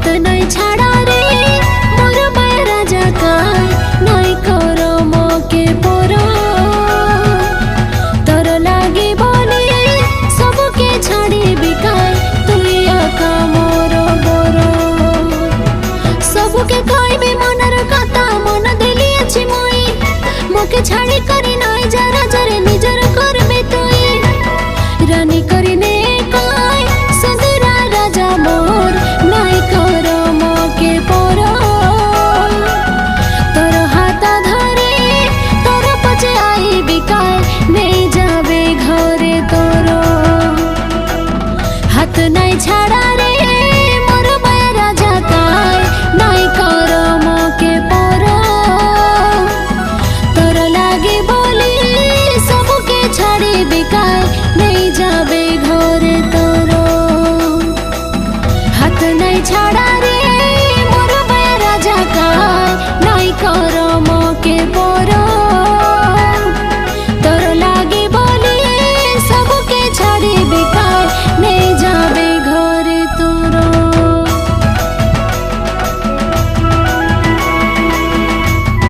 हाथ नहीं छाड़ा रे मोर माया राजा काय नहीं करो मोके पोरो तोर लागी बोली सबके छाड़ी बिकाय तुई आका मोर गोरो सबके कहबे मनर कथा मन देली अछि मुई मोके छाड़ी करी नहीं जरा जरे निजर करबे तुई रानी करिने काय सदरा राजा मोर नहीं करो मोके पोरो तोर हाथा धरे तोर पचे आई बिकाय नहीं जाबे घरे तोरो हाथ नहीं छाड़ा रे मोर माया राजा काय नहीं करो मोके पोरो तोर लागे बोली सबके छाड़ी बिकाय नहीं जाबे घरे तोरो हाथ नहीं छाड़ा रे।